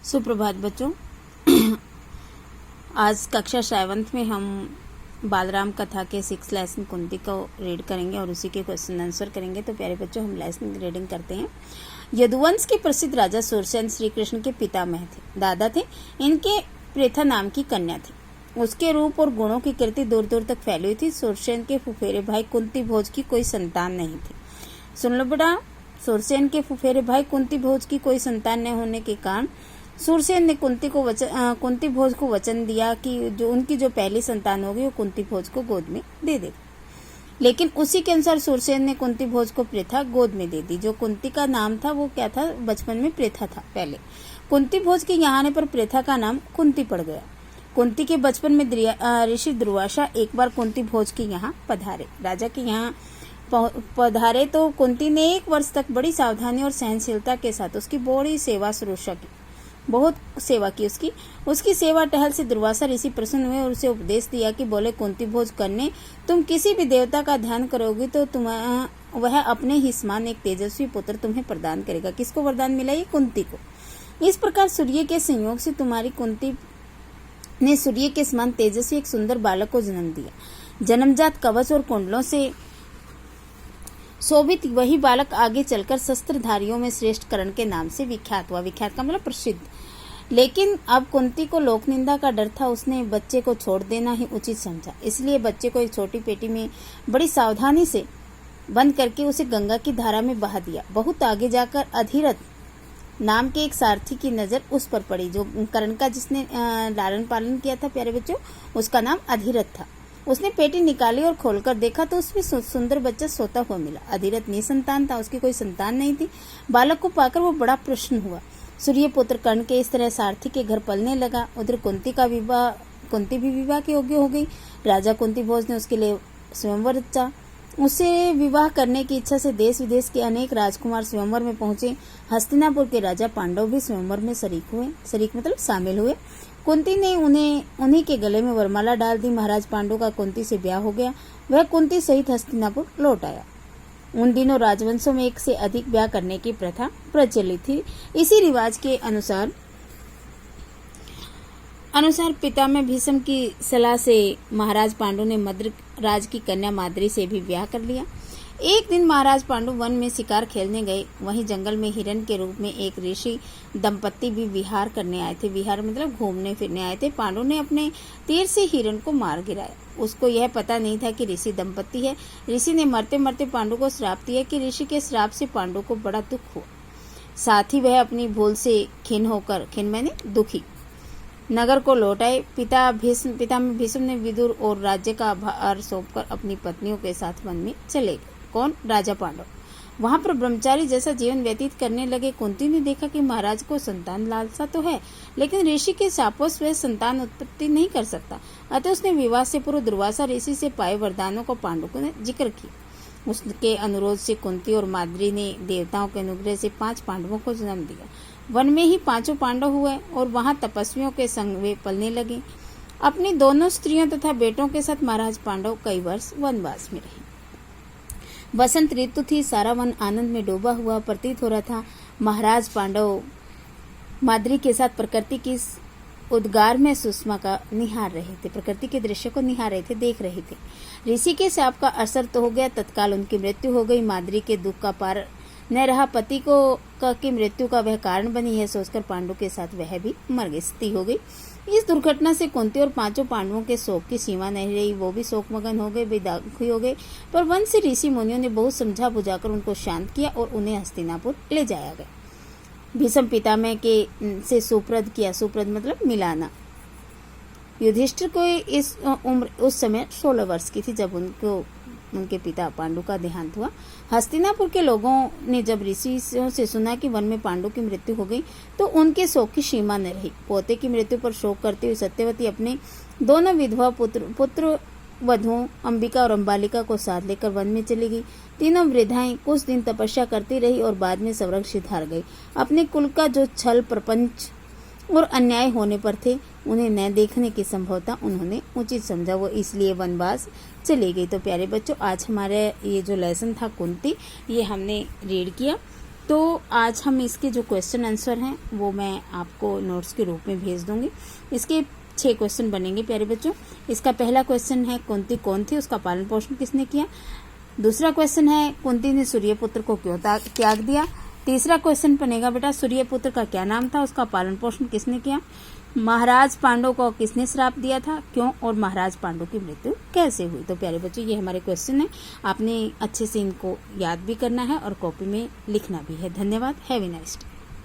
सुप्रभात बच्चों। आज कक्षा 7th में हम बालराम कथा के 6 लेसन कुंती को रीड करेंगे और उसी के क्वेश्चन आंसर करेंगे। तो प्यारे बच्चों, हम लेसन रीडिंग करते हैं। यदुवंश के प्रसिद्ध राजा सूरसेन श्री कृष्ण के पितामह थे, दादा थे। इनके प्रेथा नाम की कन्या थी। उसके रूप और गुणों की कीर्ति दूर दूर तक फैली हुई थी। सूरसेन के फुफेरे भाई कुंती भोज की कोई संतान नहीं थी। सुन लो बेटा, सूरसेन के फुफेरे भाई कुंती भोज की कोई संतान न होने के कारण सूरसेन ने कुंती भोज को वचन दिया कि जो उनकी जो पहली संतान होगी वो कुंती भोज को गोद में दे देगी। लेकिन उसी के अनुसार सूरसेन ने कुंती भोज को प्रेथा गोद में दे दी। जो कुंती का नाम था वो क्या था, बचपन में प्रेथा था। पहले कुंती भोज के यहाँ आने पर प्रेथा का नाम कुंती पड़ गया। कुंती के बचपन में ऋषि दुर्वासा एक बार कुंती भोज के यहाँ पधारे। राजा के यहाँ पधारे तो कुंती ने 1 वर्ष तक बड़ी सावधानी और सहनशीलता के साथ उसकी बड़ी सेवा शुश्रूषा की। बहुत सेवा की उसकी सेवा टहल से दुर्वासा ऋषि प्रसन्न हुए और उसे उपदेश दिया कि बोले, कुंती भोज करने तुम किसी भी देवता का ध्यान करोगी तो वह अपने ही समान एक तेजस्वी पुत्र तुम्हें प्रदान करेगा। किसको वरदान मिला? ये कुंती को। इस प्रकार सूर्य के संयोग से तुम्हारी कुंती ने सूर्य के समान तेजस्वी एक सुंदर बालक को जन्म दिया। जन्मजात कवच और कुंडलों से शोभित वही बालक आगे चलकर शस्त्रधारियों में श्रेष्ठ कर्ण के नाम से विख्यात हुआ। विख्यात का मतलब प्रसिद्ध। लेकिन अब कुंती को लोक निंदा का डर था। उसने बच्चे को छोड़ देना ही उचित समझा। इसलिए बच्चे को एक छोटी पेटी में बड़ी सावधानी से बंद करके उसे गंगा की धारा में बहा दिया। बहुत आगे जाकर अधिरथ नाम के एक सारथी की नजर उस पर पड़ी। जो कर्ण का जिसने लालन पालन किया था प्यारे बच्चों, उसका नाम अधिरथ था। उसने पेटी निकाली और खोलकर देखा तो उसमें सुंदर बच्चा सोता हुआ मिला। अधिरथ निसंतान था, उसकी कोई संतान नहीं थी। बालक को पाकर वो बड़ा प्रसन्न हुआ। सूर्यपुत्र कर्ण के इस तरह सारथी के घर पलने लगा। उधर कुंती भी विवाह के योग्य हो गई। राजा कुंती भोज ने उसके लिए स्वयंवर रचा। उसे विवाह करने की इच्छा से देश विदेश के अनेक राजकुमार स्वयंवर में पहुंचे। हस्तिनापुर के राजा पांडव भी स्वयंवर में शरीक मतलब शामिल हुए। कुंती ने उन्हीं के गले में वरमाला डाल दी। महाराज पांडु का कुंती से ब्याह हो गया। वह कुंती सहित हस्तिनापुर लौट आया। उन दिनों राजवंशों में 1 से अधिक ब्याह करने की प्रथा प्रचलित थी। इसी रिवाज के अनुसार पितामह भीष्म की सलाह से महाराज पांडु ने मद्र राज की कन्या माद्री से भी ब्याह कर लिया। एक दिन महाराज पांडु वन में शिकार खेलने गए। वहीं जंगल में हिरण के रूप में एक ऋषि दंपत्ति भी विहार करने आए थे। विहार मतलब घूमने फिरने आए थे। पांडु ने अपने तीर से हिरण को मार गिराया। उसको यह पता नहीं था कि ऋषि दंपत्ति है। ऋषि ने मरते मरते पांडु को श्राप दिया कि ऋषि के श्राप से पांडु को बड़ा दुख हुआ। साथ ही वह अपनी भूल से खिन्न मैंने दुखी नगर को लौट आए। पितामह भीष्म ने विदुर और राज्य का भार सौंपकर अपनी पत्नियों के साथ वन में चले गए। कौन? राजा पांडव। वहां पर ब्रह्मचारी जैसा जीवन व्यतीत करने लगे। कुंती ने देखा कि महाराज को संतान लालसा तो है, लेकिन ऋषि के शापों से वह संतान उत्पत्ति नहीं कर सकता। अतः उसने विवाह से पूर्व दुर्वासा ऋषि से पाए वरदानों को पांडु को जिक्र किया। उसके अनुरोध से कुंती और माद्री ने देवताओं के अनुग्रह से 5 पांडवों को जन्म दिया। वन में ही 5 पांडव हुए और वहां तपस्वियों के संग वे पलने लगे। अपनी दोनों स्त्रियों तथा बेटों के साथ महाराज पांडव कई वर्ष वनवास में रहे। बसंत ऋतु थी। सारा वन आनंद में डूबा हुआ प्रतीत हो रहा था। महाराज पांडव माद्री के साथ प्रकृति की उद्गार में सुषमा का निहार रहे थे। प्रकृति के दृश्य को निहार रहे थे, देख रहे थे। ऋषि के शाप का असर तो हो गया। तत्काल उनकी मृत्यु हो गई। माद्री के दुख का पार न रहा। पति की मृत्यु का वह कारण बनी है सोचकर पांडु के साथ वह भी मर गई, स्थिति हो गई। इस दुर्घटना से कुंती और 5 पांडवों के शोक की सीमा नहीं रही। वो भी शोकमगन हो गए, बेदाखी हो गए। पर वन से ऋषि मुनियों ने बहुत समझा बुझाकर उनको शांत किया और उन्हें हस्तिनापुर ले जाया गया। भीष्म पितामह के से सुप्रद किया। सुप्रद मतलब मिलाना। युधिष्ठिर को उस समय 16 वर्ष की थी जब उनके पिता पांडु का देहांत हुआ। हस्तिनापुर के लोगों ने जब ऋषियों से सुना कि वन में पांडु की मृत्यु हो गई तो उनके शोक की सीमा न रही। पोते की मृत्यु पर शोक करते हुए सत्यवती अपने दोनों विधवा पुत्र वधुओं अंबिका और अंबालिका को साथ लेकर वन में चली गई। तीनों वृद्धाएं कुछ दिन तपस्या करती रही और बाद में स्वर्ग सिधार गई। अपने कुल का जो छल प्रपंच और अन्याय होने पर थे उन्हें न देखने की संभवता उन्होंने उचित समझा। वो इसलिए वनवास चली गई। तो प्यारे बच्चों, आज हमारे ये जो लेसन था कुंती, ये हमने रीड किया। तो आज हम इसके जो क्वेश्चन आंसर हैं वो मैं आपको नोट्स के रूप में भेज दूंगी। इसके 6 क्वेश्चन बनेंगे प्यारे बच्चों। इसका पहला क्वेश्चन है कुंती कौन थी, उसका पालन पोषण किसने किया। दूसरा क्वेश्चन है कुंती ने सूर्यपुत्र को क्यों त्याग दिया। तीसरा क्वेश्चन बनेगा बेटा सूर्यपुत्र का क्या नाम था, उसका पालन पोषण किसने किया। महाराज पांडु को किसने श्राप दिया था, क्यों, और महाराज पांडु की मृत्यु कैसे हुई। तो प्यारे बच्चों ये हमारे क्वेश्चन है, आपने अच्छे से इनको याद भी करना है और कॉपी में लिखना भी है। धन्यवाद। Have a nice day.